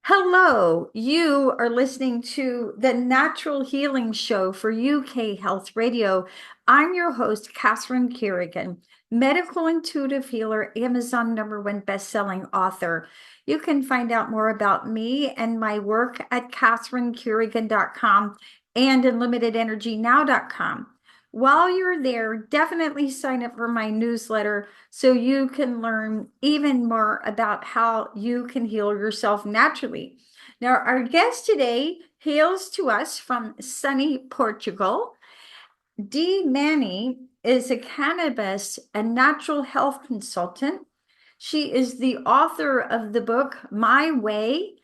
Hello, you are listening to the Natural Healing Show for UK Health Radio. I'm your host, Catherine Carrigan, medical intuitive healer, Amazon #1 best-selling author. You can find out more about me and my work at catherinecarrigan.com and unlimitedenergynow.com. While you're there, definitely sign up for my newsletter so you can learn even more about how you can heal yourself naturally. Now, our guest today hails to us from sunny Portugal. Dee Mani is a cannabis and natural health consultant. She is the author of the book My Way,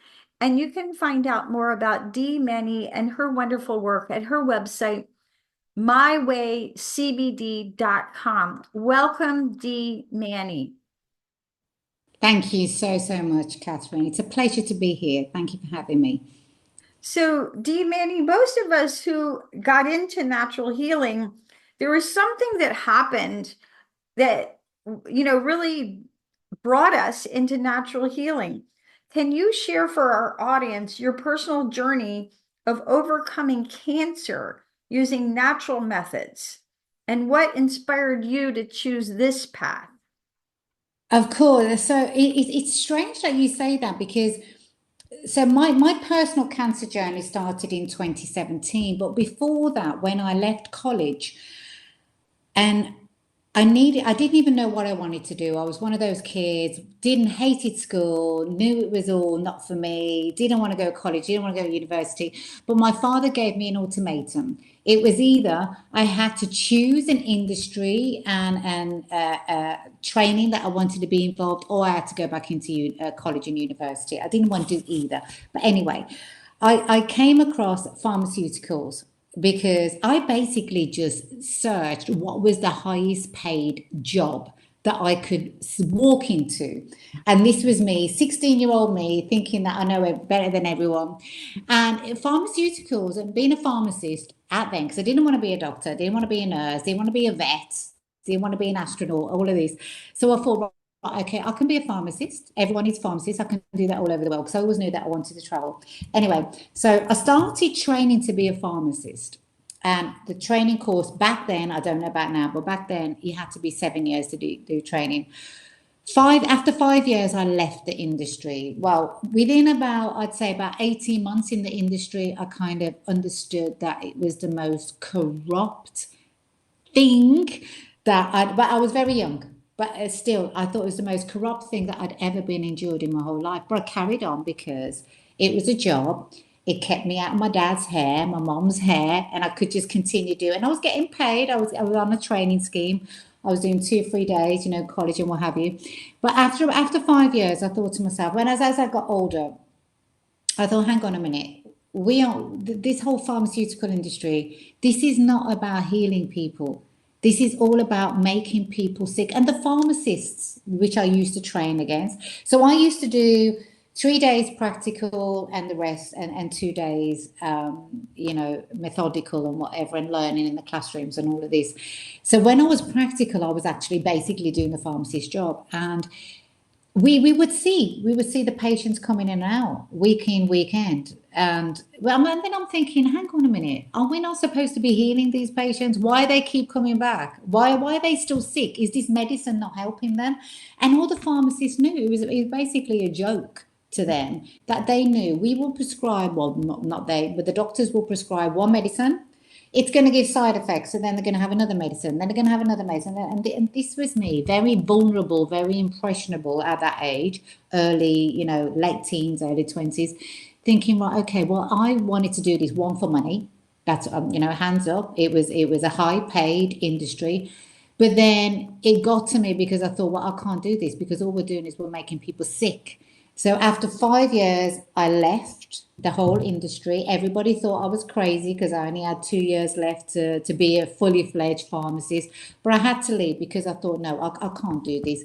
and you can find out more about Dee Mani and her wonderful work at her website, mywaycbd.com. Welcome, Dee Mani. Thank you so much, Catherine. It's a pleasure to be here. Thank you for having me. So, Dee Mani, most of us who got into natural healing, there was something that happened that, really brought us into natural healing. Can you share for our audience your personal journey of overcoming cancer using natural methods and what inspired you to choose this path? Of course. It's strange that you say that because my personal cancer journey started in 2017, but before that, when I left college, and I didn't even know what I wanted to do. I was one of those kids, didn't hated school, knew it was all not for me, didn't want to go to college, didn't want to go to university. But my father gave me an ultimatum. It was either I had to choose an industry and training that I wanted to be involved, or I had to go back into college and university. I didn't want to do either. But anyway, I came across pharmaceuticals because I basically just searched what was the highest paid job that I could walk into. And this was me, 16-year-old me, thinking that I know it better than everyone. And pharmaceuticals and being a pharmacist at then, because I didn't want to be a doctor, didn't want to be a nurse, didn't want to be a vet, didn't want to be an astronaut, all of this. So I thought, right, okay, I can be a pharmacist. Everyone is pharmacists. I can do that all over the world because I always knew that I wanted to travel. Anyway, so I started training to be a pharmacist. And the training course back then, I don't know about now, but back then you had to be 7 years to do training. After 5 years, I left the industry. Well, within about, I'd say about 18 months in the industry, I kind of understood that it was the most corrupt thing but I was very young. But still, I thought it was the most corrupt thing that I'd ever been endured in my whole life. But I carried on because it was a job. It kept me out of my dad's hair, my mom's hair, and I could just continue doing. And I was getting paid. I was on a training scheme. I was doing 2 or 3 days, college and what have you. But after 5 years, I thought to myself, as I got older, I thought, hang on a minute. This whole pharmaceutical industry. This is not about healing people. This is all about making people sick. And the pharmacists, which I used to train against. So I used to do 3 days practical and the rest, and 2 days, methodical and whatever, and learning in the classrooms and all of this. So when I was practical, I was actually basically doing the pharmacist job. And we would see the patients coming in and out week in, weekend. And then I'm thinking, hang on a minute, are we not supposed to be healing these patients? Why they keep coming back? Why are they still sick? Is this medicine not helping them? And all the pharmacists knew it was basically a joke to them, that they knew we will prescribe, well, not they, but the doctors will prescribe one medicine. It's going to give side effects, and then they're going to have another medicine, then they're going to have another medicine. And this was me, very vulnerable, very impressionable at that age, early, late teens, early 20s, thinking, right, okay, well, I wanted to do this one for money. That's, hands up. It was a high paid industry. But then it got to me because I thought, well, I can't do this because all we're doing is we're making people sick. So after 5 years, I left the whole industry. Everybody thought I was crazy because I only had 2 years left to be a fully fledged pharmacist. But I had to leave because I thought, no, I can't do this.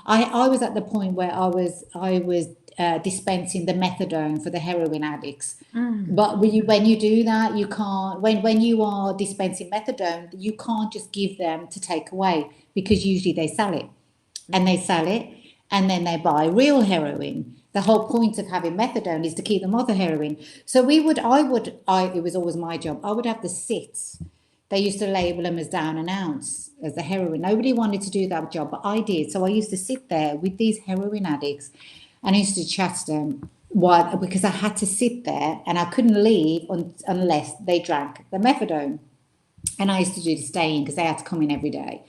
I was at the point where I was dispensing the methadone for the heroin addicts. Mm. But when you do that, you can't. When you are dispensing methadone, you can't just give them to take away because usually they sell it, and then they buy real heroin. The whole point of having methadone is to keep them off the heroin. So it was always my job. I would have the sits. They used to label them as down an ounce as the heroin. Nobody wanted to do that job, but I did. So I used to sit there with these heroin addicts and I used to chat to them because I had to sit there and I couldn't leave unless they drank the methadone. And I used to do the staying because they had to come in every day.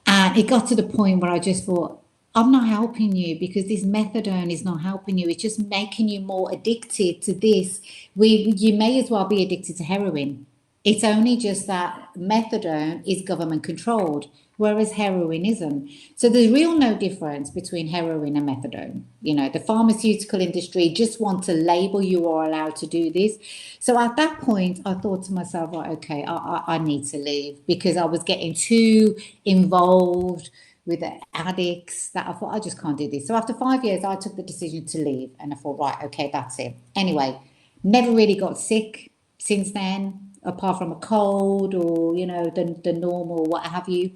And it got to the point where I just thought, I'm not helping you because this methadone is not helping you. It's just making you more addicted to this. You may as well be addicted to heroin. It's only just that methadone is government controlled, whereas heroin isn't. So there's real no difference between heroin and methadone. You know, the pharmaceutical industry just want to label you are allowed to do this. So at that point, I thought to myself, right, okay, I need to leave because I was getting too involved with the addicts that I thought I just can't do this. So after 5 years, I took the decision to leave and I thought, right, okay, that's it. Anyway, never really got sick since then, apart from a cold or, you know, the normal, what have you.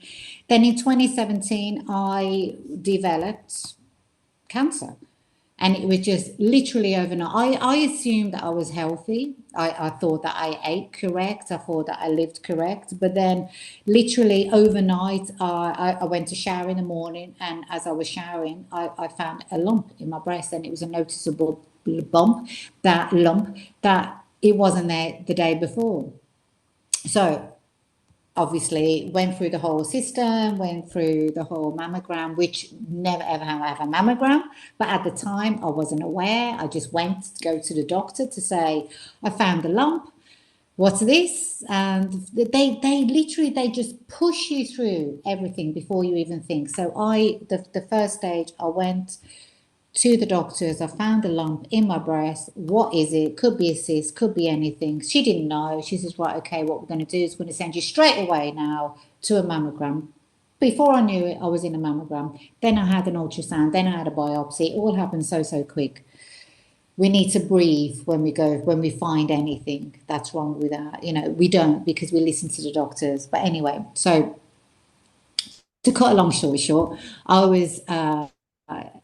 Then in 2017, I developed cancer. And it was just literally overnight. I assumed that I was healthy. I thought that I ate correct. I thought that I lived correct. But then, literally overnight, I went to shower in the morning. And as I was showering, I found a lump in my breast. And it was a noticeable lump that it wasn't there the day before. So obviously went through the whole system, went through the whole mammogram, which never ever have a mammogram. But at the time, I wasn't aware. I just went to go to the doctor to say, I found the lump. What's this? And they literally they just push you through everything before you even think. So the first stage I went to the doctors. I found a lump in my breast. What is it? Could be a cyst, could be anything. She didn't know. She says, right, okay, what we're going to do is we're going to send you straight away now to a mammogram. Before I knew it, I was in a mammogram. Then I had an ultrasound. Then I had a biopsy. It all happened so quick. We need to breathe when we find anything that's wrong with that. You know, we don't because we listen to the doctors. But anyway, so to cut a long story short, I was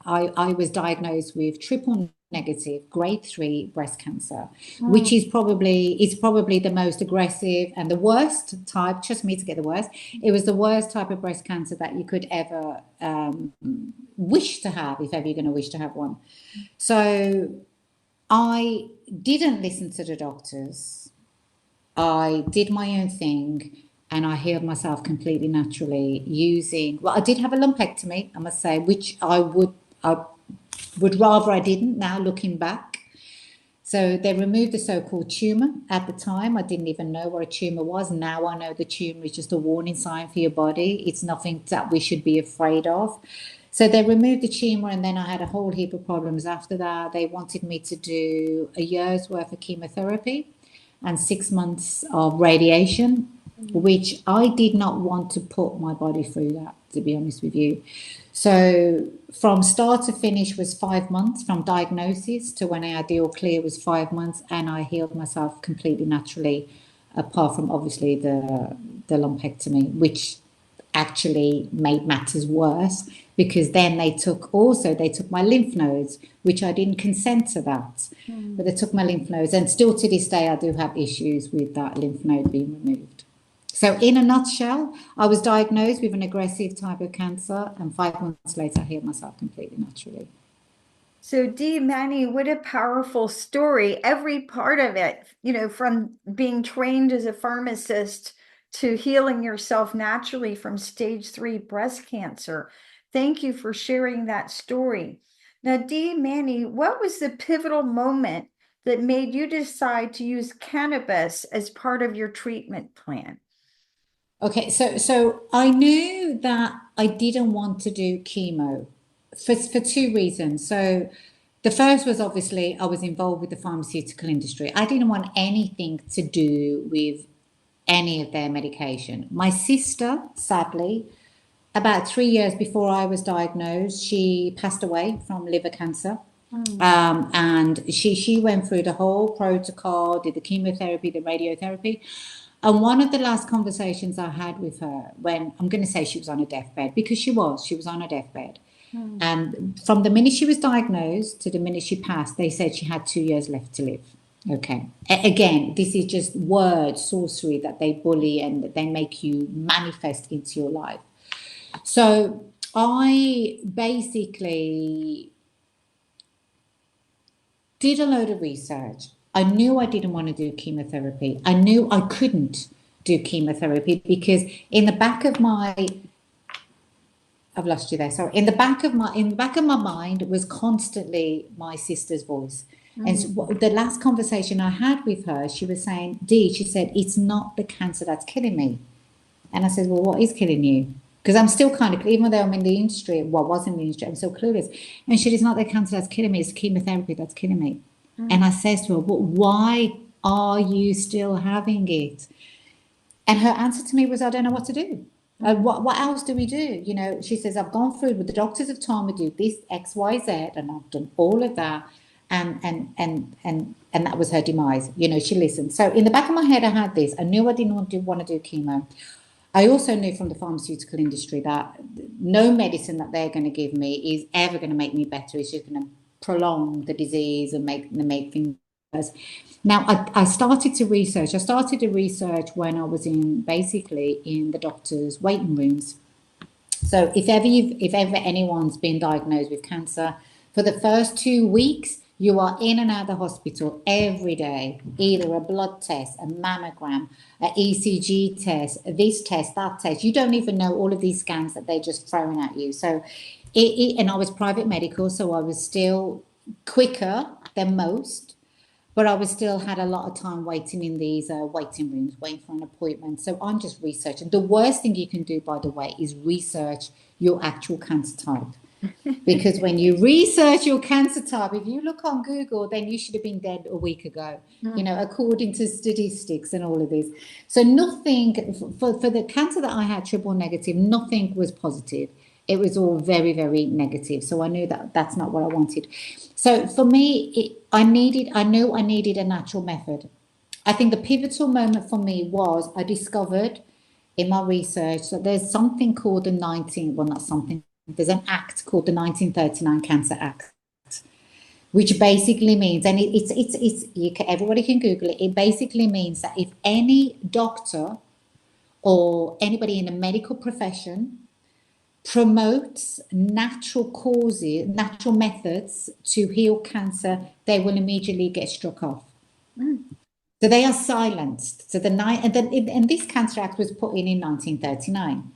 I was diagnosed with triple negative grade 3 breast cancer, which is probably the most aggressive and the worst type. Trust me to get the worst. It was the worst type of breast cancer that you could ever wish to have, if ever you're going to wish to have one. So I didn't listen to the doctors. I did my own thing and I healed myself completely naturally using, well, I did have a lumpectomy, I must say, which I would rather I didn't now looking back. So they removed the so-called tumor. At the time, I didn't even know what a tumor was. Now I know the tumor is just a warning sign for your body. It's nothing that we should be afraid of. So they removed the tumor and then I had a whole heap of problems after that. They wanted me to do a year's worth of chemotherapy and 6 months of radiation, which I did not want to put my body through that, to be honest with you. So from start to finish was 5 months, from diagnosis to when I had the all clear was 5 months, and I healed myself completely naturally, apart from obviously the lumpectomy, which actually made matters worse because then they took my lymph nodes, which I didn't consent to that. But they took my lymph nodes, and still to this day I do have issues with that lymph node being removed. So in a nutshell, I was diagnosed with an aggressive type of cancer, and 5 months later I healed myself completely naturally. So, Dee Mani, what a powerful story. Every part of it, you know, from being trained as a pharmacist to healing yourself naturally from stage 3 breast cancer. Thank you for sharing that story. Now, Dee Mani, what was the pivotal moment that made you decide to use cannabis as part of your treatment plan? Okay, so I knew that I didn't want to do chemo for two reasons. So the first was obviously I was involved with the pharmaceutical industry. I didn't want anything to do with any of their medication. My sister, sadly, about 3 years before I was diagnosed, she passed away from liver cancer. And she went through the whole protocol, did the chemotherapy, the radiotherapy. And one of the last conversations I had with her, when I'm going to say she was on a deathbed, because she was on a deathbed. Mm. And from the minute she was diagnosed to the minute she passed, they said she had 2 years left to live. Okay. Again, this is just word sorcery that they bully and that they make you manifest into your life. So I basically did a load of research. I knew I didn't want to do chemotherapy. I knew I couldn't do chemotherapy because in the back of my I've lost you there. Sorry. In the back of my mind was constantly my sister's voice. And so Mm. the last conversation I had with her, she was saying, Dee, she said, it's not the cancer that's killing me. And I said, well, what is killing you? Because I'm still kind of, even though I'm in the industry, well, I was in the industry, I'm still clueless. And she said, it's not the cancer that's killing me, it's chemotherapy that's killing me. And Mm. I says to her, but why are you still having it? And her answer to me was, I don't know what to do. Mm. What else do we do? You know, she says, I've gone through, but the doctors have told me to do this, X, Y, Z, and I've done all of that. And that was her demise. You know, she listened. So in the back of my head, I had this. I knew I didn't want to do chemo. I also knew from the pharmaceutical industry that no medicine that they're going to give me is ever going to make me better. It's just going to prolong the disease and make things worse. Now, I started to research. I started to research when I was basically in the doctor's waiting rooms. So if ever anyone's been diagnosed with cancer, for the first 2 weeks, you are in and out of the hospital every day, either a blood test, a mammogram, an ECG test, this test, that test. You don't even know all of these scans that they're just throwing at you. So, and I was private medical, so I was still quicker than most, but I was still had a lot of time waiting in these waiting rooms, waiting for an appointment. So I'm just researching. The worst thing you can do, by the way, is research your actual cancer type. Because when you research your cancer type, if you look on Google, then you should have been dead a week ago, you Mm. know, according to statistics and all of this. So nothing, for the cancer that I had, triple negative, nothing was positive. It was all very, very negative. So I knew that that's not what I wanted. So for me, I knew I needed a natural method. I think the pivotal moment for me was I discovered in my research that there's something called the 19, well, not something, there's an act called the 1939 Cancer Act, which basically means, and everybody can Google it, it basically means that if any doctor or anybody in the medical profession promotes natural causes, natural methods to heal cancer, they will immediately get struck off. Mm. So they are silenced. So and this Cancer Act was put in 1939.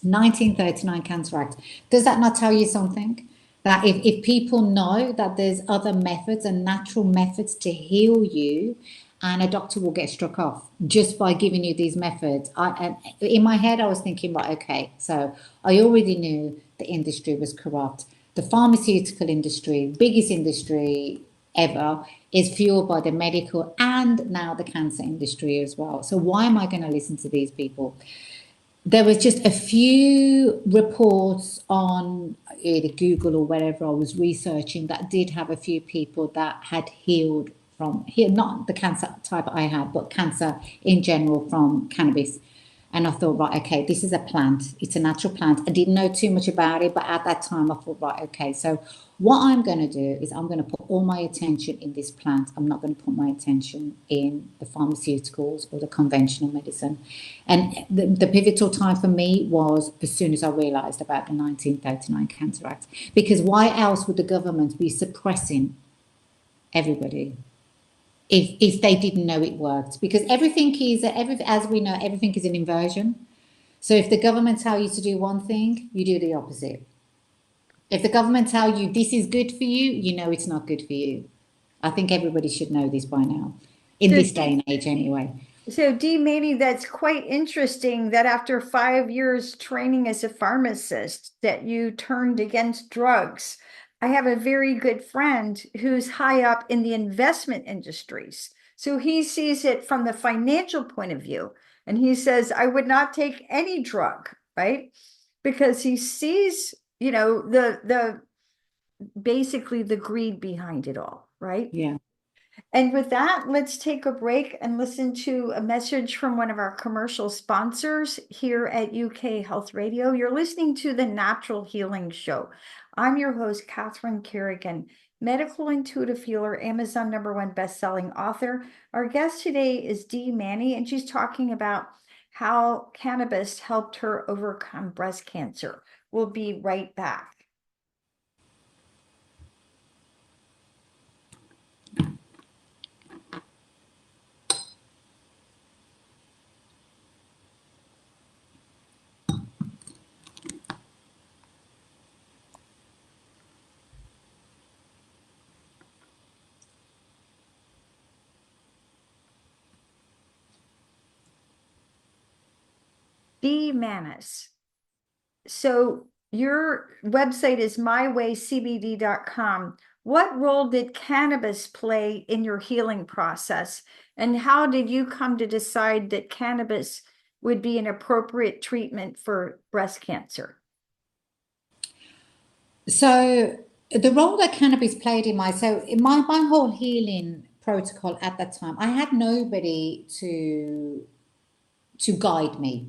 1939 Cancer Act. Does that not tell you something? That if people know that there's other methods and natural methods to heal you, and a doctor will get struck off just by giving you these methods. And in my head, I was thinking, right, okay, so I already knew the industry was corrupt. The pharmaceutical industry, biggest industry ever, is fueled by the medical and now the cancer industry as well. So why am I going to listen to these people? There was just a few reports on either Google or wherever I was researching that did have a few people that had healed from here, not the cancer type I had, but cancer in general from cannabis. And I thought, right, okay, this is a plant. It's a natural plant. I didn't know too much about it, but at that time I thought, right, okay, so what I'm going to do is I'm going to put all my attention in this plant. I'm not going to put my attention in the pharmaceuticals or the conventional medicine. And the pivotal time for me was as soon as I realised about the 1939 Cancer Act. Because why else would the government be suppressing everybody if they didn't know it worked? Because as we know, everything is an inversion. So if the government tell you to do one thing, you do the opposite. If the government tell you this is good for you, you know it's not good for you. I think everybody should know this by now, in So this day and age anyway. So, Dee Mani, that's quite interesting that after 5 years training as a pharmacist, that you turned against drugs. I have a very good friend who's high up in the investment industries. So he sees it from the financial point of view. And he says, I would not take any drug, right? Because he sees, the basically the greed behind it all, right? Yeah. And with that, let's take a break and listen to a message from one of our commercial sponsors here at UK Health Radio. You're listening to the Natural Healing Show. I'm your host, Catherine Carrigan, medical intuitive healer, Amazon #1 best-selling author. Our guest today is Dee Mani, and she's talking about how cannabis helped her overcome breast cancer. We'll be right back. Dee Manis. So your website is mywaycbd.com. What role did cannabis play in your healing process? And how did you come to decide that cannabis would be an appropriate treatment for breast cancer? So the role that cannabis played in my whole healing protocol at that time, I had nobody to guide me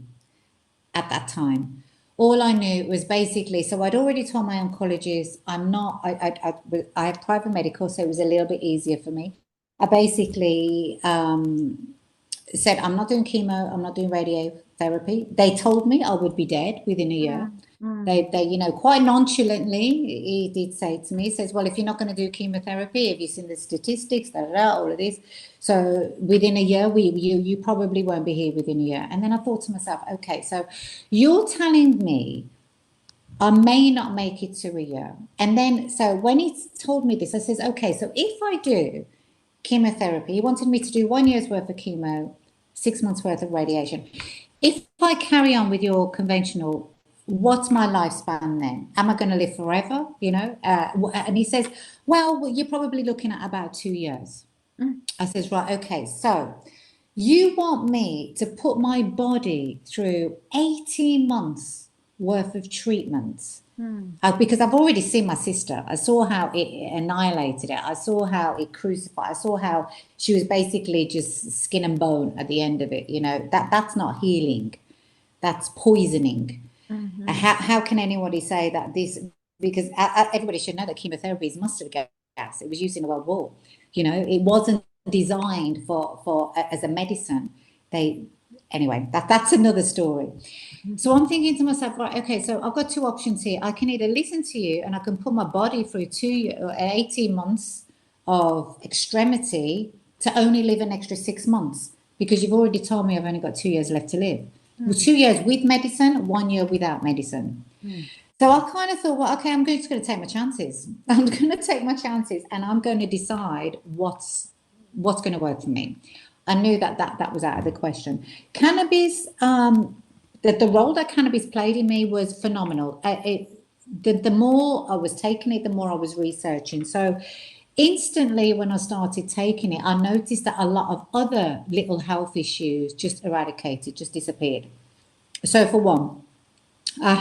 at that time. All I knew was basically, so I'd already told my oncologist, I had private medical, so it was a little bit easier for me. I basically said, I'm not doing chemo, I'm not doing radiotherapy. They told me I would be dead within a year. They, quite nonchalantly, he did say to me, he says, well, if you're not going to do chemotherapy, have you seen the statistics, all of this? So within a year, you probably won't be here within a year. And then I thought to myself, okay, so you're telling me I may not make it to a year. And then, so when he told me this, I says, okay, so if I do chemotherapy, he wanted me to do 1 year's worth of chemo, 6 months worth of radiation. If I carry on with your conventional, what's my lifespan then? Am I going to live forever? And he says, well, you're probably looking at about 2 years. I says, right, okay, so you want me to put my body through 18 months worth of treatments? Because I've already seen my sister. I saw how it annihilated it. I saw how it crucified. I saw how she was basically just skin and bone at the end of it. That's not healing. That's poisoning. How can anybody say that this? Because everybody should know that chemotherapy is mustard gas. It was used in the World War. It wasn't designed for as a medicine. Anyway, that's another story. So I'm thinking to myself, right, okay, so I've got two options here. I can either listen to you and I can put my body through 18 months of extremity to only live an extra 6 months, because you've already told me I've only got 2 years left to live. Well, 2 years with medicine, 1 year without medicine. So I kind of thought, well, okay, I'm just going to take my chances. I'm going to take my chances and I'm going to decide what's going to work for me. I knew that was out of the question. Cannabis, the role that cannabis played in me was phenomenal. The more I was taking it, the more I was researching. So instantly when I started taking it, I noticed that a lot of other little health issues just eradicated, just disappeared. So for one, I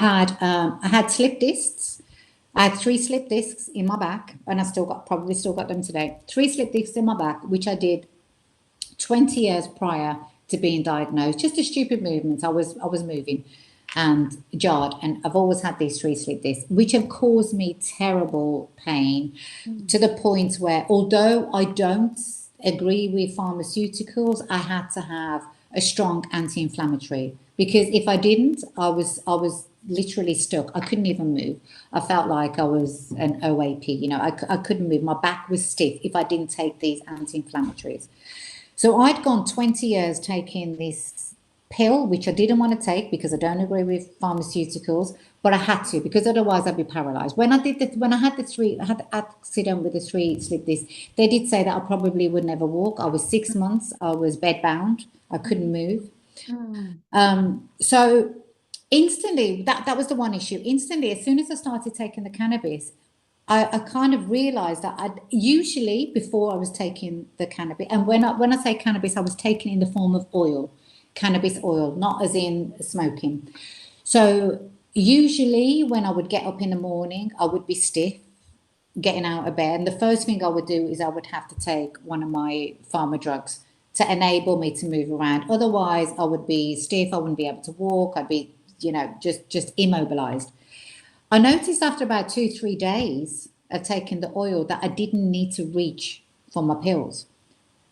had slip discs. I had 3 slip discs in my back, and probably still got them today. 3 slip discs in my back, which I did 20 years prior to being diagnosed. Just a stupid movement. I was moving and jarred, and I've always had these 3 slip discs, which have caused me terrible pain to the point where, although I don't agree with pharmaceuticals, I had to have a strong anti-inflammatory, because if I didn't, I was literally stuck. I couldn't even move. I felt like I was an OAP. I couldn't move. My back was stiff if I didn't take these anti-inflammatories. So I'd gone 20 years taking this pill, which I didn't want to take because I don't agree with pharmaceuticals, but I had to, because otherwise I'd be paralyzed. When I had the accident with the 3 slip discs, they did say that I probably would never walk. I was 6 months. I was bedbound. I couldn't move. So instantly, that was the one issue. Instantly, as soon as I started taking the cannabis, I kind of realized that I'd usually, before I was taking the cannabis, and when I say cannabis, I was taking it in the form of oil, cannabis oil, not as in smoking. So usually when I would get up in the morning, I would be stiff. getting out of bed. And the first thing I would do is I would have to take one of my pharma drugs to enable me to move around. Otherwise, I would be stiff. I wouldn't be able to walk. I'd be, just immobilized. I noticed after about 2, 3 days of taking the oil that I didn't need to reach for my pills So,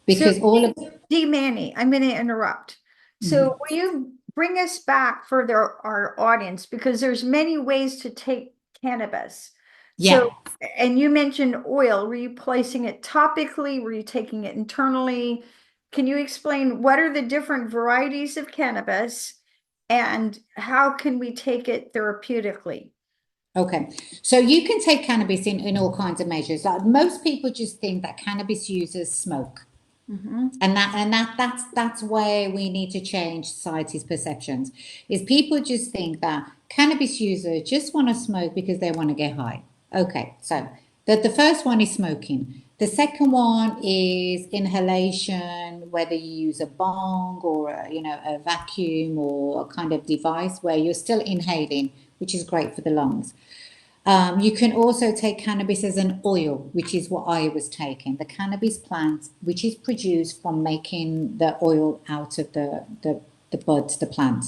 because all of. Dee Mani, I'm going to interrupt. So, Mhm. will you bring us back for our audience because there's many ways to take cannabis. So, Yeah. and you mentioned oil. Were you placing it topically? Were you taking it internally? Can you explain what are the different varieties of cannabis and how can we take it therapeutically? Okay. So you can take cannabis in all kinds of measures. Like most people just think that cannabis users smoke. Mhm. And that's where we need to change society's perceptions. Is people just think that cannabis users just want to smoke because they want to get high. Okay, so the first one is smoking. The second one is inhalation, whether you use a bong or a vacuum or a kind of device where you're still inhaling, which is great for the lungs. You can also take cannabis as an oil, which is what I was taking. The cannabis plant, which is produced from making the oil out of the buds, the plant.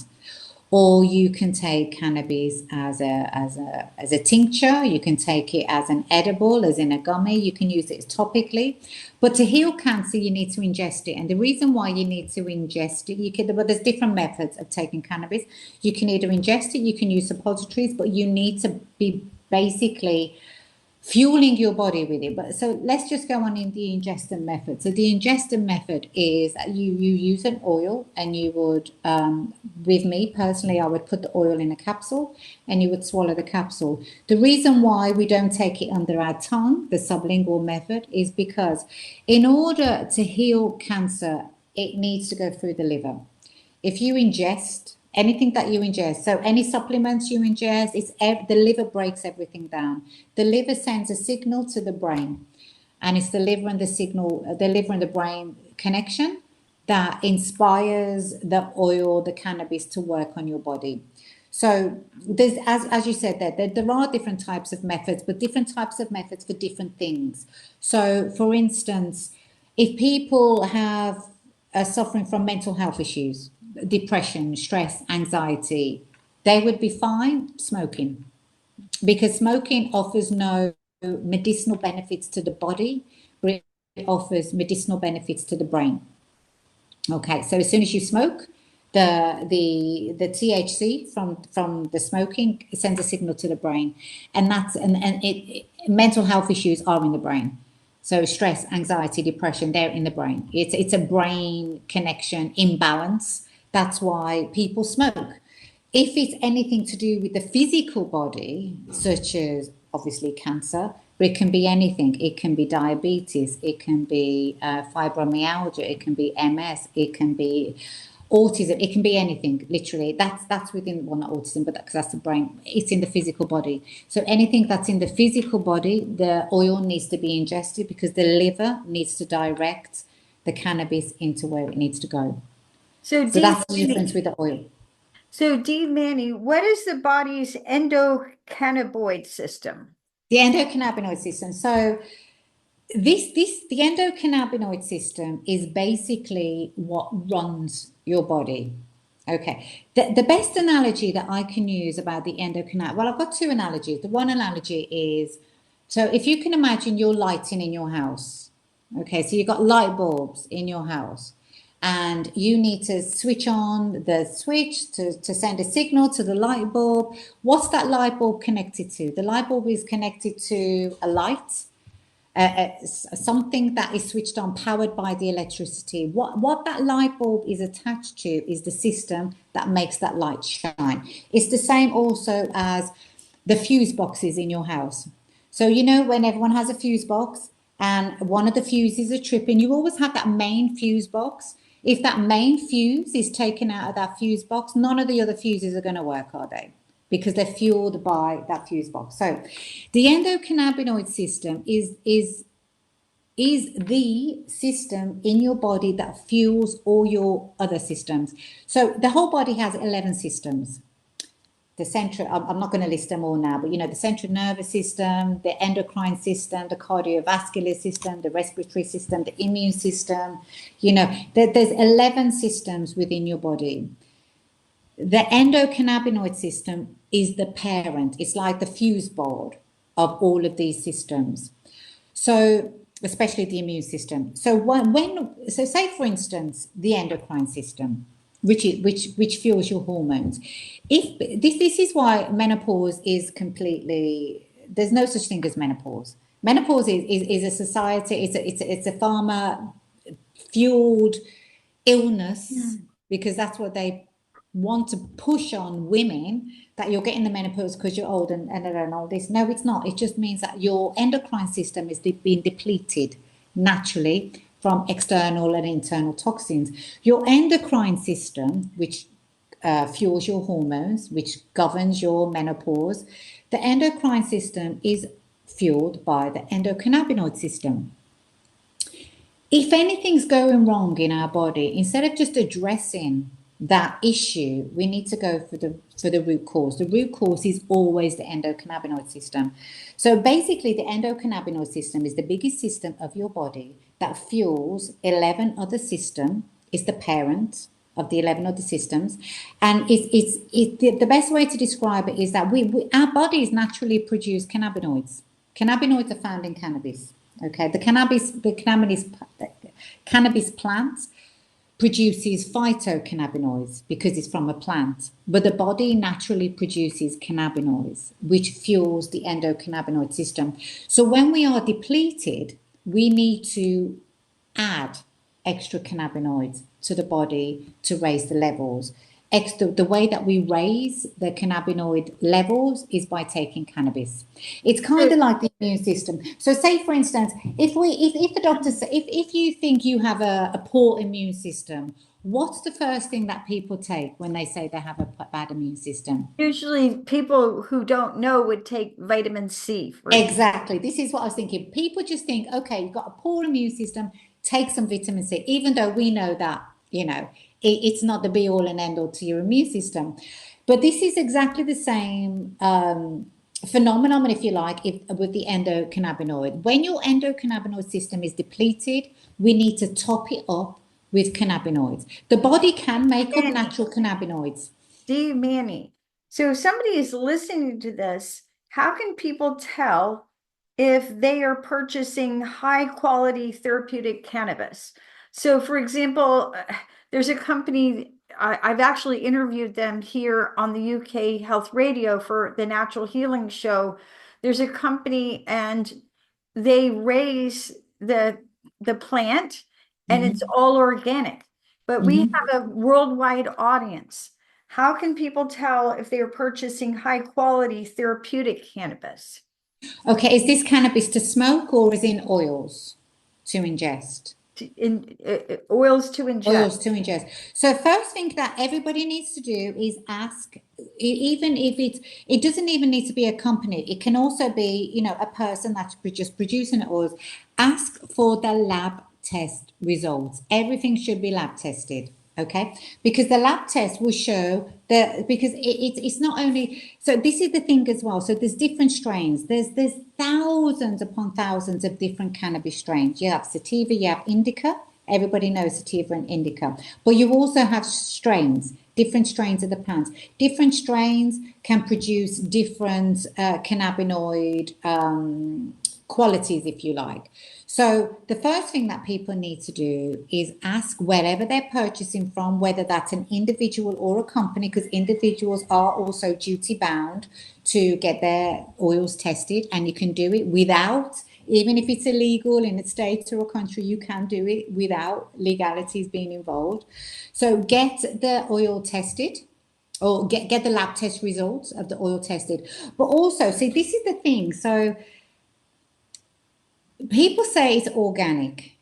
Or you can take cannabis as a tincture. You can take it as an edible, as in a gummy. You can use it topically. But to heal cancer, you need to ingest it. And the reason why you need to ingest it, well, there's different methods of taking cannabis. You can either ingest it, you can use suppositories, but you need to be basically fueling your body with it. But so let's just go on in the ingestion method. So the ingestion method is you use an oil and you would, with me personally, I would put the oil in a capsule and you would swallow the capsule. The reason why we don't take it under our tongue, the sublingual method, is because in order to heal cancer, it needs to go through the liver. If you ingest anything that you ingest, so any supplements you ingest, the liver breaks everything down. The liver sends a signal to the brain, and it's the liver and the liver and the brain connection that inspires the oil, the cannabis to work on your body. So there's, as you said, there are different types of methods, but different types of methods for different things. So, for instance, if people are suffering from mental health issues, depression, stress, anxiety, they would be fine smoking because smoking offers no medicinal benefits to the body, but it offers medicinal benefits to the brain. Okay, so as soon as you smoke, the THC from the smoking sends a signal to the brain, and mental health issues are in the brain. So stress, anxiety, depression, they're in the brain. It's a brain connection imbalance. That's why people smoke. If it's anything to do with the physical body, such as obviously cancer, but it can be anything. It can be diabetes, it can be fibromyalgia, it can be MS, it can be autism, it can be anything. Literally, that's within, well, not autism, but because that's the brain. It's in the physical body. So anything that's in the physical body, the oil needs to be ingested because the liver needs to direct the cannabis into where it needs to go. So, So Dee that's the difference Mani, with the oil. what is the body's endocannabinoid system? The endocannabinoid system. So the endocannabinoid system is basically what runs your body. Okay. The best analogy that I can use about the endocannabinoid, well, I've got two analogies. The one analogy is, so if you can imagine your lighting in your house. Okay, so you've got light bulbs in your house and you need to switch on the switch to send a signal to the light bulb. What's that light bulb connected to? The light bulb is connected to a light, something that is switched on, powered by the electricity. What that light bulb is attached to is the system that makes that light shine. It's the same also as the fuse boxes in your house. So when everyone has a fuse box and one of the fuses are tripping, you always have that main fuse box. If that main fuse is taken out of that fuse box, none of the other fuses are going to work, are they? Because they're fueled by that fuse box. So the endocannabinoid system is the system in your body that fuels all your other systems. So the whole body has 11 systems. the central, I'm not going to list them all now, but the central nervous system, the endocrine system, the cardiovascular system, the respiratory system, the immune system, there's 11 systems within your body. The endocannabinoid system is the parent. It's like the fuse board of all of these systems. So, especially the immune system. So so say for instance, the endocrine system, which fuels your hormones. If this is why menopause is completely, there's no such thing as menopause. Menopause is a society, it's a pharma fueled illness, because that's what they want to push on women, that you're getting the menopause because you're old and all this. No, it's not. It just means that your endocrine system is being depleted naturally from external and internal toxins. Your endocrine system, which fuels your hormones, which governs your menopause, the endocrine system is fueled by the endocannabinoid system. If anything's going wrong in our body, instead of just addressing that issue, we need to go for the root cause. The root cause is always the endocannabinoid system. So basically, the endocannabinoid system is the biggest system of your body that fuels 11 other systems. It's the parent of the 11 other systems, and the best way to describe it is that our bodies naturally produce cannabinoids. Cannabinoids are found in cannabis. Okay, the cannabis plant produces phytocannabinoids because it's from a plant, but the body naturally produces cannabinoids, which fuels the endocannabinoid system. So when we are depleted, we need to add extra cannabinoids to the body to raise the levels. The way that we raise the cannabinoid levels is by taking cannabis. It's kind of like the immune system. So say, for instance, if the doctor say, if you think you have a poor immune system, what's the first thing that people take when they say they have a bad immune system? Usually people who don't know would take vitamin C, for example. Exactly. This is what I was thinking. People just think, okay, you've got a poor immune system, take some vitamin C, even though we know that, it's not the be all and end all to your immune system. But this is exactly the same phenomenon, if you like, with the endocannabinoid. When your endocannabinoid system is depleted, we need to top it up with cannabinoids. The body can make up natural cannabinoids. Dee Mani. So if somebody is listening to this, how can people tell if they are purchasing high quality therapeutic cannabis? So for example, there's a company, I've actually interviewed them here on the UK Health Radio for the Natural Healing Show. There's a company and they raise the plant and it's all organic, but we have a worldwide audience. How can people tell if they're purchasing high quality therapeutic cannabis? Okay, is this cannabis to smoke or is it oils to ingest? Oils to ingest. Oils to ingest. So first thing that everybody needs to do is ask, even if it doesn't even need to be a company. It can also be, a person that's just producing oils. Ask for the lab test results. Everything should be lab tested. Okay, because the lab test will show that, because it's not only, so this is the thing as well. So there's different strains. There's thousands upon thousands of different cannabis strains. You have sativa, you have indica. Everybody knows sativa and indica, but you also have strains, different strains of the plants. Different strains can produce different cannabinoid qualities, if you like. So the first thing that people need to do is ask wherever they're purchasing from, whether that's an individual or a company, because individuals are also duty bound to get their oils tested, and you can do it without, even if it's illegal in a state or a country, you can do it without legalities being involved. So get the oil tested, or get the lab test results of the oil tested. But also, see, this is the thing. So people say it's organic.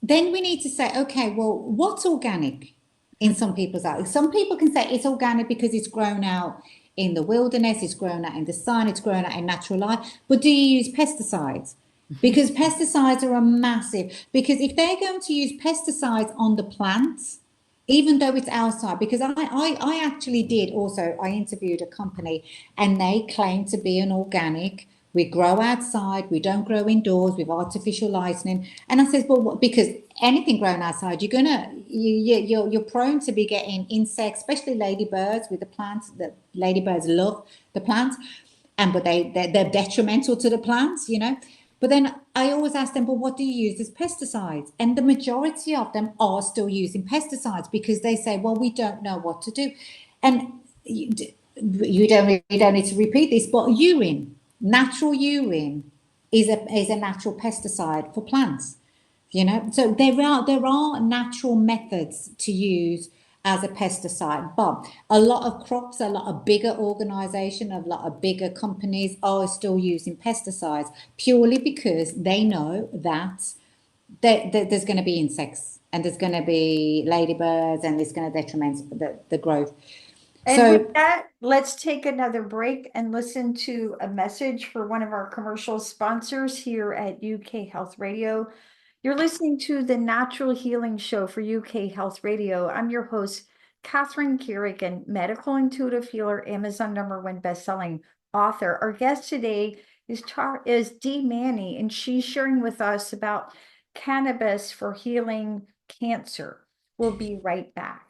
Then we need to say, okay, well, what's organic in some people's eyes? Some people can say it's organic because it's grown out in the wilderness, it's grown out in the sun, it's grown out in natural light. But do you use pesticides? Because pesticides are a massive, because if they're going to use pesticides on the plants, even though it's outside, because I actually did also, I interviewed a company and they claim to be an organic. We grow outside, we don't grow indoors with artificial lighting. And I said, well, what, because anything grown outside, you're prone to be getting insects, especially ladybirds with the plants. The ladybirds love the plants, and but they're detrimental to the plants, you know. But then I always ask them, well, what do you use as pesticides? And the majority of them are still using pesticides because they say, well, we don't know what to do. And you don't need to repeat this, but urine, natural urine, is a natural pesticide for plants. You know, so there are natural methods to use as a pesticide, but a lot of crops, a lot of bigger organization, a lot of bigger companies are still using pesticides purely because they know that there's going to be insects and there's going to be ladybirds and it's going to detriment the growth. And with So that, let's take another break and listen to a message for one of our commercial sponsors here at UK Health Radio. You're listening to the Natural Healing Show for UK Health Radio. I'm your host, Catherine Carrigan, medical intuitive healer, Amazon #1 bestselling author. Our guest today is Dee Mani, and she's sharing with us about cannabis for healing cancer. We'll be right back.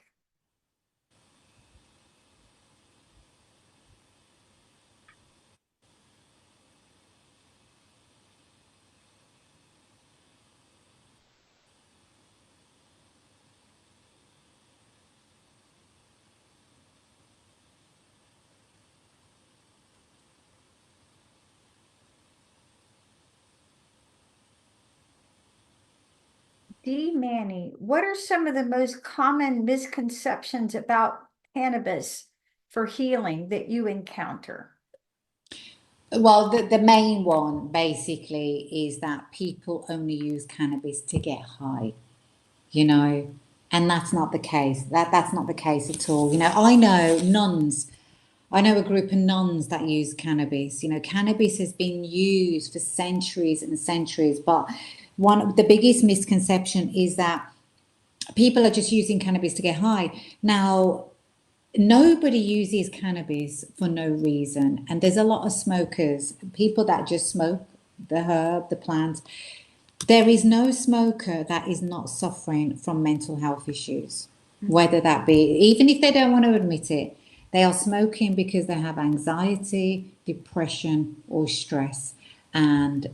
Dee Mani, what are some of the most common misconceptions about cannabis for healing that you encounter? well, the main one basically is that people only use cannabis to get high, you know, and that's not the case. That's not the case at all. You know, I know nuns. I know a group of nuns that use cannabis. You know, cannabis has been used for centuries and centuries, but one of the biggest misconception is that people are just using cannabis to get high. Now, nobody uses cannabis for no reason, and there's a lot of smokers, people that just smoke the herb, the plant. There is no smoker that is not suffering from mental health issues, whether that be, even if they don't want to admit it, they are smoking because they have anxiety, depression, or stress. And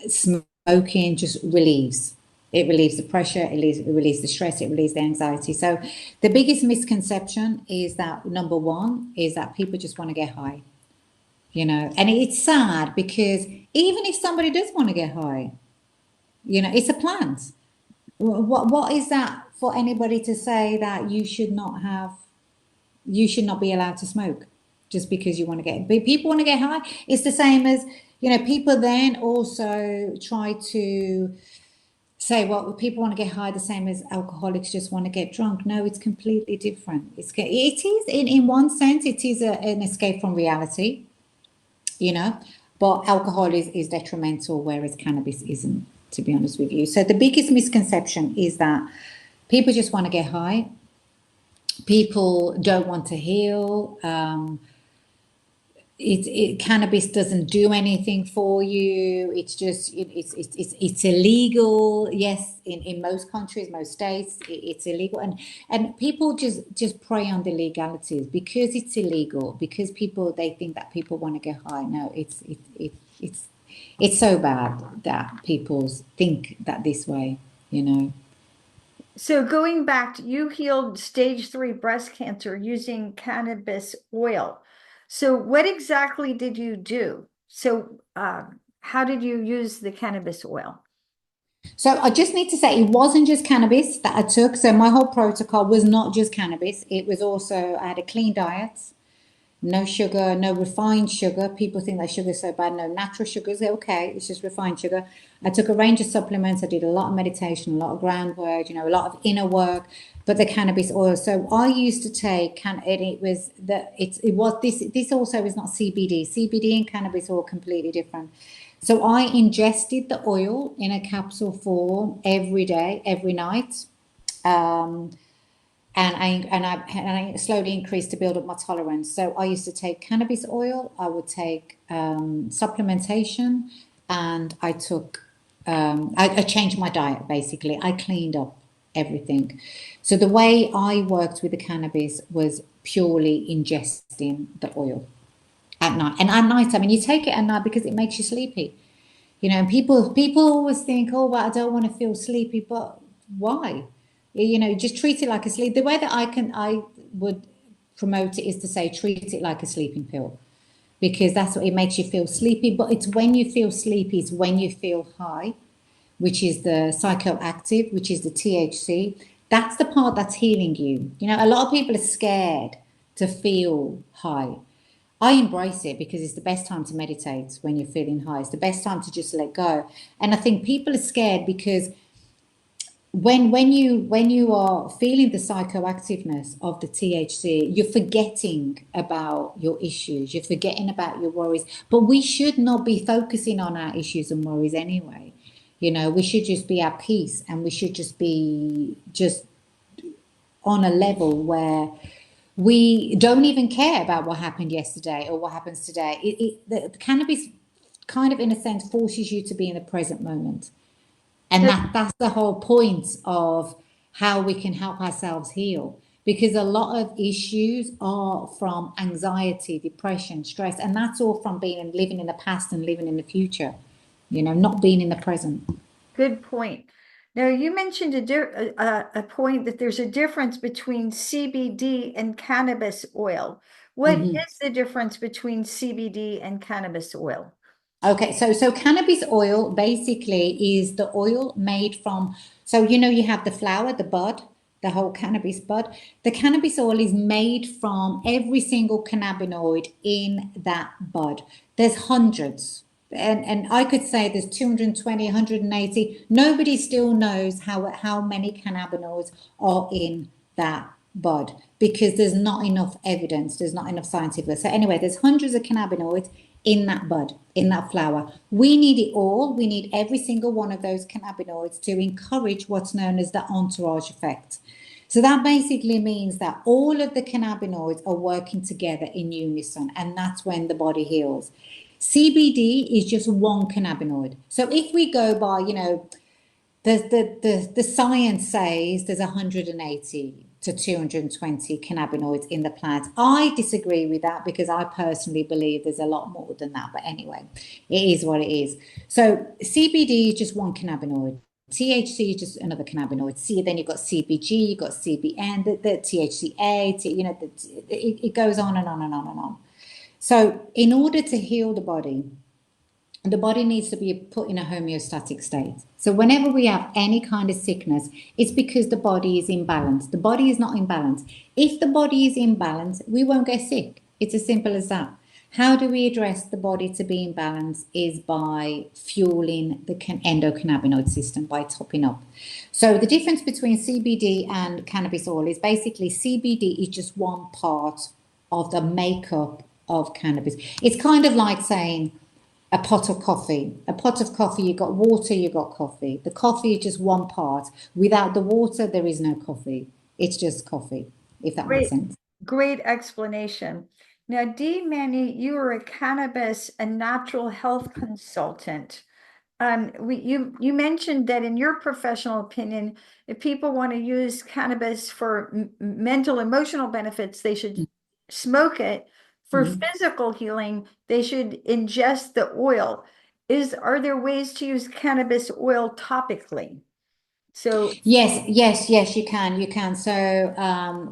smoking just relieves. It relieves the pressure, it relieves the stress, it relieves the anxiety. So the biggest misconception is that number one is that people just want to get high, you know, and it's sad because even if somebody does want to get high, you know, it's a plant. What is that for anybody to say that you should not be allowed to smoke just because you want to get, but people want to get high. It's the same as, you know, people then also try to say, well, people want to get high the same as alcoholics just want to get drunk. No, it's completely different. It is in one sense, it is an escape from reality, you know, but alcohol is detrimental, whereas cannabis isn't, to be honest with you. So the biggest misconception is that people just want to get high. People don't want to heal. Cannabis doesn't do anything for you. It's just it's illegal. Yes, in most countries, most states, it's illegal, and people just prey on the legalities because it's illegal. Because people, they think that people want to get high. No, it's so bad that people think that this way. You know. So going back to, you healed stage 3 breast cancer using cannabis oil. So what exactly did you do? So how did you use the cannabis oil? So I just need to say it wasn't just cannabis that I took. So my whole protocol was not just cannabis. It was also, I had a clean diet, no sugar, no refined sugar. People think that sugar is so bad. No, natural sugar is okay. It's just refined sugar. I took a range of supplements. I did a lot of meditation, a lot of groundwork, you know, a lot of inner work. But the cannabis oil. So I used to take and it was the it was this also is not CBD. CBD and cannabis oil completely different. So I ingested the oil in a capsule form every day, every night. Um, and I slowly increased to build up my tolerance. So I used to take cannabis oil, I would take supplementation, and I changed my diet basically. I cleaned up everything. So the way I worked with the cannabis was purely ingesting the oil at night. And at night, I mean, you take it at night because it makes you sleepy. And people always think, oh, well, I don't want to feel sleepy, but why? Just treat it like a sleep. The way that I would promote it is to say, treat it like a sleeping pill, because that's what it makes you feel sleepy. But it's when you feel sleepy, it's when you feel high, which is the psychoactive, which is the THC. That's the part that's healing you. A lot of people are scared to feel high. I embrace it because it's the best time to meditate when you're feeling high. It's the best time to just let go. And I think people are scared because when you are feeling the psychoactiveness of the THC, you're forgetting about your issues, you're forgetting about your worries. But we should not be focusing on our issues and worries anyway. We should just be at peace, and we should just be just on a level where we don't even care about what happened yesterday or what happens today. The cannabis kind of, in a sense, forces you to be in the present moment. And that's the whole point of how we can help ourselves heal. Because a lot of issues are from anxiety, depression, stress, and that's all from living in the past and living in the future, not being in the present. Good point. Now, you mentioned a point that there's a difference between CBD and cannabis oil. What Mhm. is the difference between CBD and cannabis oil? Okay, so cannabis oil basically is the oil made from, so you have the flower, the bud, the whole cannabis bud. The cannabis oil is made from every single cannabinoid in that bud. There's hundreds. And I could say there's 220, 180. Nobody still knows how many cannabinoids are in that bud because there's not enough evidence, there's not enough scientific. So anyway, there's hundreds of cannabinoids in that bud, in that flower. We need it all. We need every single one of those cannabinoids to encourage what's known as the entourage effect. So that basically means that all of the cannabinoids are working together in unison, and that's when the body heals. CBD is just one cannabinoid. So if we go by, the science says there's 180 to 220 cannabinoids in the plant. I disagree with that because I personally believe there's a lot more than that. But anyway, it is what it is. So CBD is just one cannabinoid. THC is just another cannabinoid. Then you've got CBG, you've got CBN, the THCA, it goes on and on and on and on. So in order to heal the body needs to be put in a homeostatic state. So whenever we have any kind of sickness, it's because the body is imbalanced. The body is not in balance. If the body is in balance, we won't get sick. It's as simple as that. How do we address the body to be in balance is by fueling the endocannabinoid system, by topping up. So the difference between CBD and cannabis oil is basically CBD is just one part of the makeup of cannabis. It's kind of like saying, a pot of coffee. A pot of coffee, you got water, you got coffee. The coffee is just one part. Without the water, there is no coffee. It's just coffee, if that makes Great, sense. great explanation. Now, Dee Mani, you are a cannabis and natural health consultant. You mentioned that in your professional opinion, if people want to use cannabis for mental, emotional benefits, they should smoke it. For Mhm. physical healing, they should ingest the oil. Are there ways to use cannabis oil topically? So, Yes, you can. So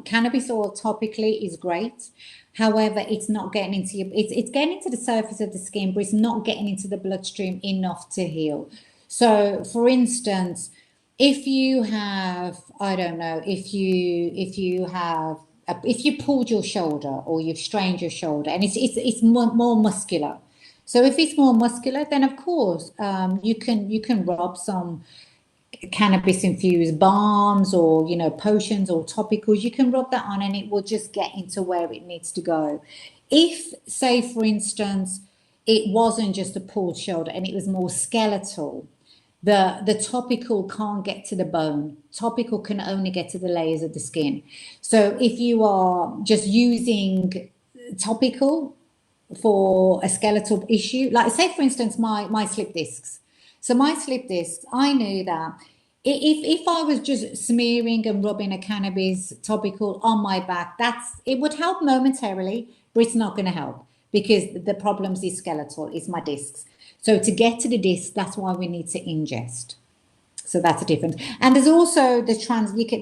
cannabis oil topically is great. However, it's not getting into it's getting into the surface of the skin, but it's not getting into the bloodstream enough to heal. So, for instance, if you have, I don't know, if you pulled your shoulder or you've strained your shoulder, and it's more muscular. So if it's more muscular, then of course you can rub some cannabis infused balms or potions or topicals. You can rub that on and it will just get into where it needs to go. If, say, for instance, it wasn't just a pulled shoulder and it was more skeletal, The topical can't get to the bone. Topical can only get to the layers of the skin. So if you are just using topical for a skeletal issue, like say for instance my slip discs. So my slip discs, I knew that if I was just smearing and rubbing a cannabis topical on my back, it would help momentarily, but it's not going to help because the problems is skeletal, is my discs. So to get to the disc, that's why we need to ingest. So that's a difference. And there's also the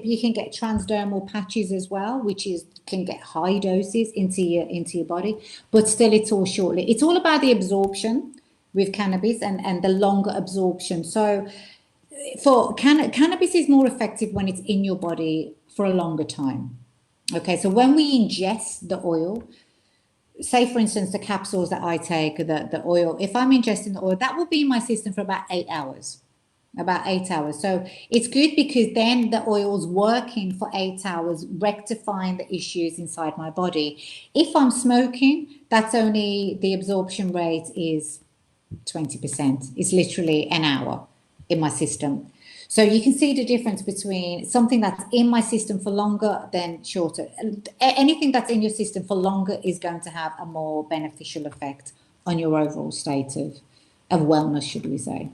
you can get transdermal patches as well, which is can get high doses into your body, but still it's all shortly. It's all about the absorption with cannabis and the longer absorption. So for cannabis is more effective when it's in your body for a longer time. Okay, so when we ingest the oil, say for instance the capsules that I take, the oil, if I'm ingesting the oil, that will be in my system for about 8 hours. About 8 hours. So it's good because then the oil's working for 8 hours, rectifying the issues inside my body. If I'm smoking, that's only the absorption rate is 20%. It's literally an hour in my system. So you can see the difference between something that's in my system for longer than shorter. Anything that's in your system for longer is going to have a more beneficial effect on your overall state of wellness, should we say.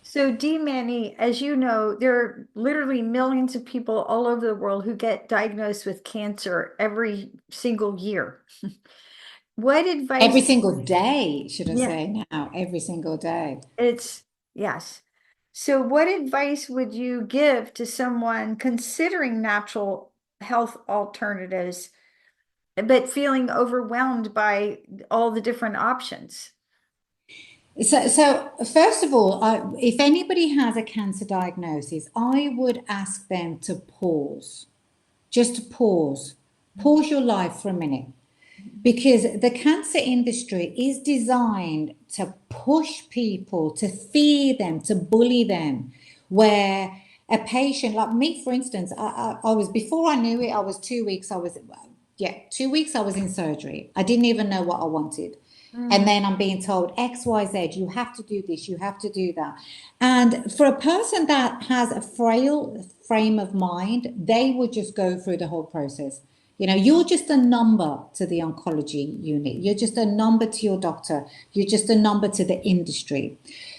So, Dee Mani, as you know, there are literally millions of people all over the world who get diagnosed with cancer every single year. What Every advice? single day, should I Yeah, say now? Every single day. it's yes. So, what advice would you give to someone considering natural health alternatives, but feeling overwhelmed by all the different options? So first of all, if anybody has a cancer diagnosis, I would ask them to pause, just pause, pause your life for a minute, because the cancer industry is designed to push people, to fear them, to bully them, where a patient like me, for instance, I was, before I knew it, I was 2 weeks, yeah, 2 weeks I was in surgery. I didn't even know what I wanted. And Mm. then I'm being told XYZ, you have to do this, you have to do that. And for a person that has a frail frame of mind, they would just go through the whole process. You're just a number to the oncology unit. You're just a number to your doctor. You're just a number to the industry.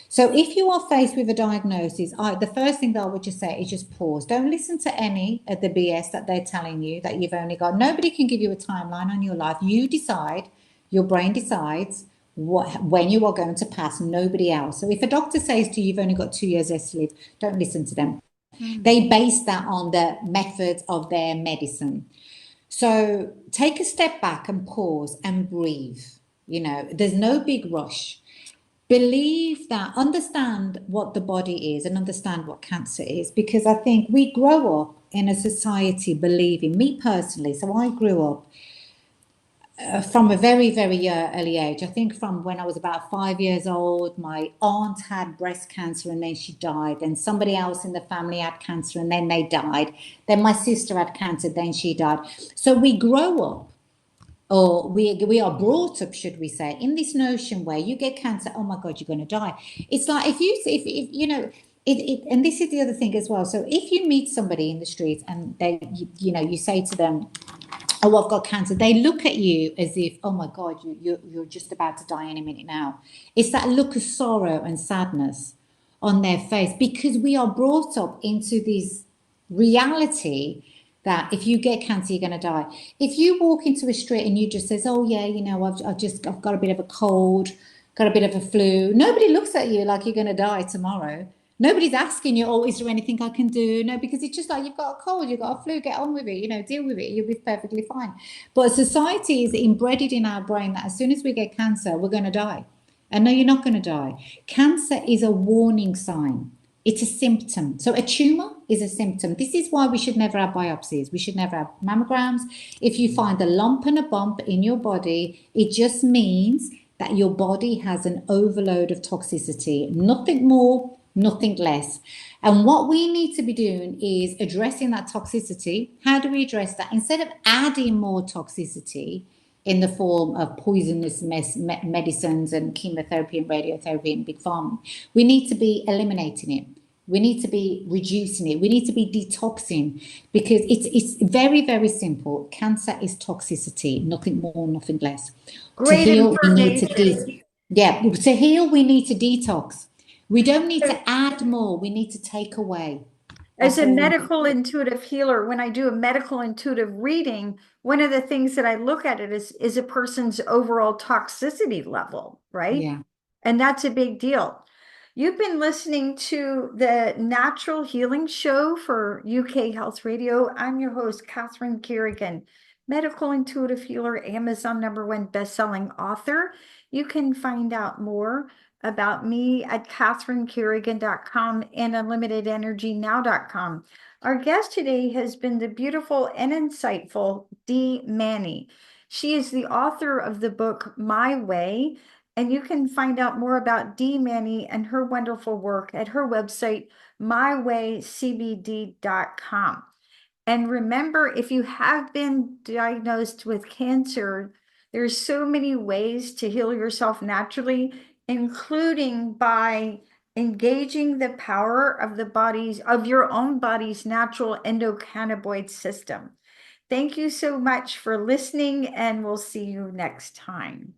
So if you are faced with a diagnosis, the first thing that I would just say is just pause. Don't listen to any of the BS that they're telling you that you've only got. Nobody can give you a timeline on your life. You decide, your brain decides when you are going to pass, nobody else. So if a doctor says to you, you've only got 2 years left to live, don't listen to them. Mm. They base that on the methods of their medicine. So take a step back and pause and breathe. There's no big rush. Believe that, understand what the body is and understand what cancer is, because I think we grow up in a society believing, me personally, so I grew up from a very, very early age. I think from when I was about 5 years old, my aunt had breast cancer and then she died. Then somebody else in the family had cancer and then they died. Then my sister had cancer, then she died. So we grow up, or we are brought up, should we say, in this notion where you get cancer, oh my God, you're going to die. It's like if and this is the other thing as well. So if you meet somebody in the street and you say to them, oh, I've got cancer, they look at you as if, oh my God, you're just about to die any minute now. It's that look of sorrow and sadness on their face, because we are brought up into this reality that if you get cancer, you're going to die. If you walk into a street and you just says, oh yeah, I've got a bit of a cold, got a bit of a flu, nobody looks at you like you're going to die tomorrow. Nobody's asking you, oh, is there anything I can do? No, because it's just like, you've got a cold, you've got a flu, get on with it, deal with it, you'll be perfectly fine. But society is embedded in our brain that as soon as we get cancer, we're going to die. And no, you're not going to die. Cancer is a warning sign. It's a symptom. So a tumor is a symptom. This is why we should never have biopsies. We should never have mammograms. If you find a lump and a bump in your body, it just means that your body has an overload of toxicity. Nothing more, nothing less. And what we need to be doing is addressing that toxicity. How do we address that? Instead of adding more toxicity, in the form of poisonous medicines and chemotherapy and radiotherapy and big pharma. We need to be eliminating it. We need to be reducing it. We need to be detoxing, because it's very, very simple. Cancer is toxicity, nothing more, nothing less. To Great heal, we need to information. yeah, to heal, we need to detox. We don't need to add more. We need to take away. As That's a all we need. medical intuitive healer, when I do a medical intuitive reading, one of the things that I look at it is a person's overall toxicity level, right? Yeah. And that's a big deal. You've been listening to the Natural Healing Show for UK Health Radio. I'm your host, Catherine Carrigan, medical intuitive healer, Amazon #1 best-selling author. You can find out more about me at catherinecarrigan.com and unlimitedenergynow.com. Our guest today has been the beautiful and insightful Dee Mani. She is the author of the book My Way, and you can find out more about Dee Mani and her wonderful work at her website, mywaycbd.com. And remember, if you have been diagnosed with cancer, there's so many ways to heal yourself naturally, including by engaging the power of your own body's natural endocannabinoid system. Thank you so much for listening, and we'll see you next time.